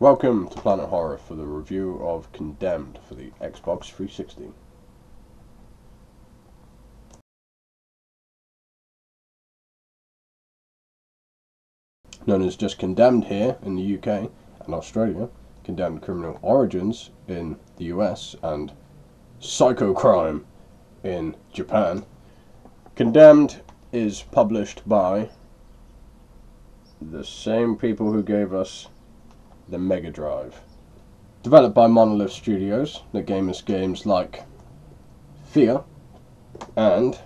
Welcome to Planet Horror for the review of Condemned for the Xbox 360. Known as just Condemned here in the UK and Australia, Condemned Criminal Origins in the US, and Psychocrime in Japan. Condemned is published by the same people who gave us the Mega Drive. Developed by Monolith Studios, that gave us games like Fear and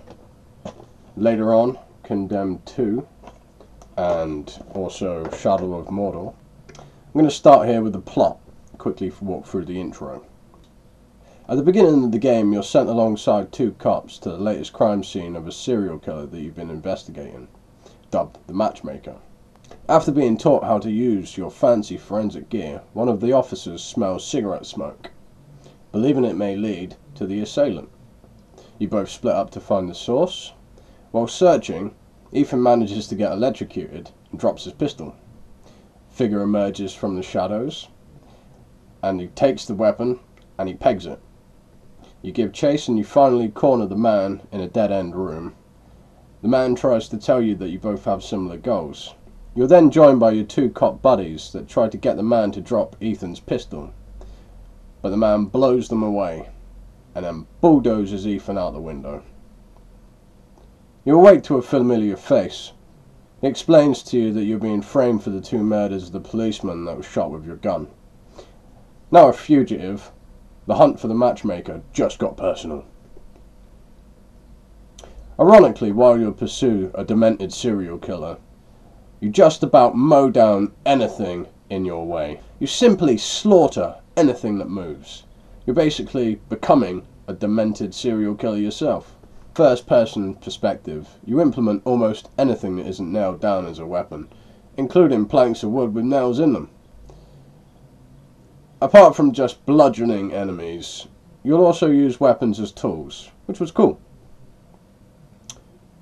later on Condemned 2 and also Shadow of Mordor. I'm going to start here with the plot, quickly walk through the intro. At the beginning of the game, you're sent alongside two cops to the latest crime scene of a serial killer that you've been investigating, dubbed the Matchmaker. After being taught how to use your fancy forensic gear, one of the officers smells cigarette smoke, believing it may lead to the assailant. You both split up to find the source. While searching, Ethan manages to get electrocuted and drops his pistol. Figure emerges from the shadows, and he takes the weapon and he pegs it. You give chase and you finally corner the man in a dead-end room. The man tries to tell you that you both have similar goals. You're then joined by your two cop buddies that try to get the man to drop Ethan's pistol, but the man blows them away and then bulldozes Ethan out the window. You awake to a familiar face. He explains to you that you're being framed for the two murders of the policeman that was shot with your gun. Now a fugitive, the hunt for the Matchmaker just got personal. Ironically, while you pursue a demented serial killer, you just about mow down anything in your way. You simply slaughter anything that moves. You're basically becoming a demented serial killer yourself. First person perspective, you implement almost anything that isn't nailed down as a weapon, including planks of wood with nails in them. Apart from just bludgeoning enemies, you'll also use weapons as tools, which was cool.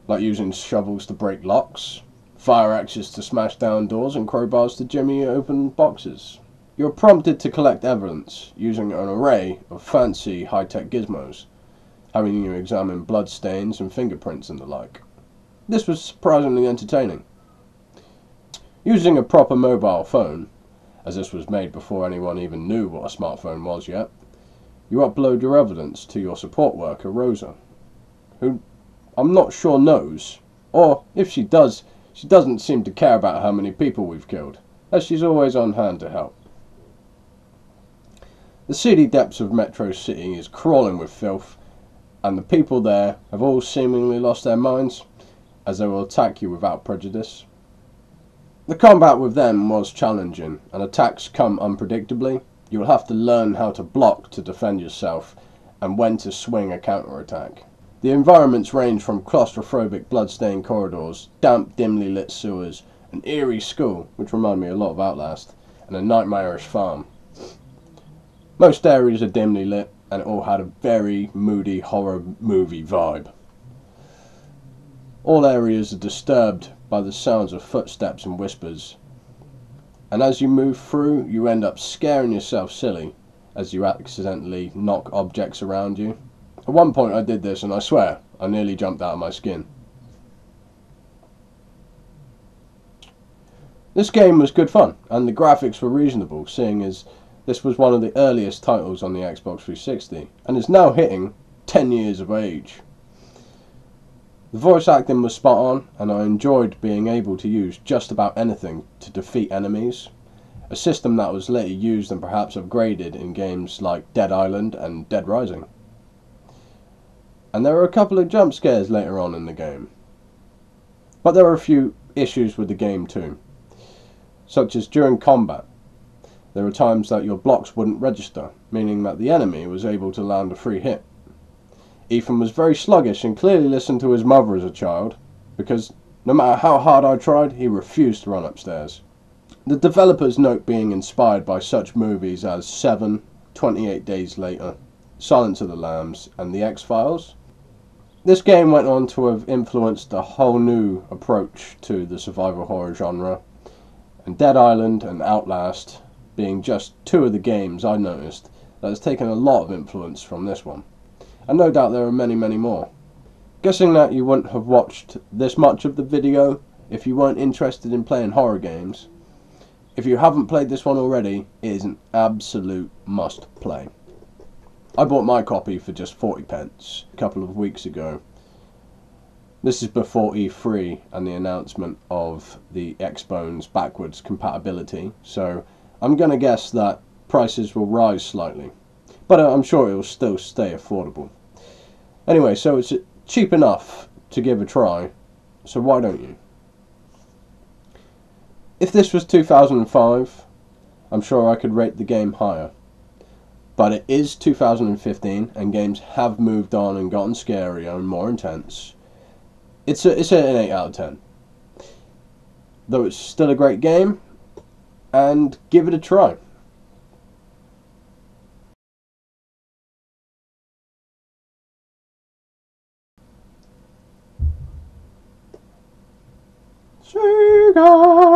Like using shovels to break locks, fire axes to smash down doors, and crowbars to jimmy open boxes. You're prompted to collect evidence using an array of fancy high-tech gizmos, having you examine bloodstains and fingerprints and the like. This was surprisingly entertaining. Using a proper mobile phone, as this was made before anyone even knew what a smartphone was yet, you upload your evidence to your support worker Rosa, who I'm not sure knows, or if she does, she doesn't seem to care about how many people we've killed, as she's always on hand to help. The seedy depths of Metro City is crawling with filth, and the people there have all seemingly lost their minds, as they will attack you without prejudice. The combat with them was challenging, and attacks come unpredictably. You will have to learn how to block to defend yourself, and when to swing a counterattack. The environments range from claustrophobic blood-stained corridors, damp dimly lit sewers, an eerie school, which remind me a lot of Outlast, and a nightmarish farm. Most areas are dimly lit, and it all had a very moody horror movie vibe. All areas are disturbed by the sounds of footsteps and whispers, and as you move through, you end up scaring yourself silly as you accidentally knock objects around you. At one point I did this and I swear I nearly jumped out of my skin. This game was good fun and the graphics were reasonable, seeing as this was one of the earliest titles on the Xbox 360 and is now hitting 10 years of age. The voice acting was spot on and I enjoyed being able to use just about anything to defeat enemies, a system that was later used and perhaps upgraded in games like Dead Island and Dead Rising. And there were a couple of jump scares later on in the game. But there were a few issues with the game too, such as during combat. There were times that your blocks wouldn't register, meaning that the enemy was able to land a free hit. Ethan was very sluggish and clearly listened to his mother as a child, because no matter how hard I tried, he refused to run upstairs. The developers note being inspired by such movies as Seven, 28 Days Later, Silence of the Lambs, and The X-Files. This game went on to have influenced a whole new approach to the survival horror genre, and Dead Island and Outlast being just two of the games I noticed that has taken a lot of influence from this one. And no doubt there are many, many more. Guessing that you wouldn't have watched this much of the video if you weren't interested in playing horror games. If you haven't played this one already, it is an absolute must play. I bought my copy for just 40p a couple of weeks ago. This is before E3 and the announcement of the Xbone's backwards compatibility, so I'm going to guess that prices will rise slightly, but I'm sure it will still stay affordable. Anyway, so it's cheap enough to give a try, so why don't you? If this was 2005, I'm sure I could rate the game higher. But it is 2015, and games have moved on and gotten scarier and more intense. It's an 8 out of 10. Though it's still a great game, and give it a try. Sega!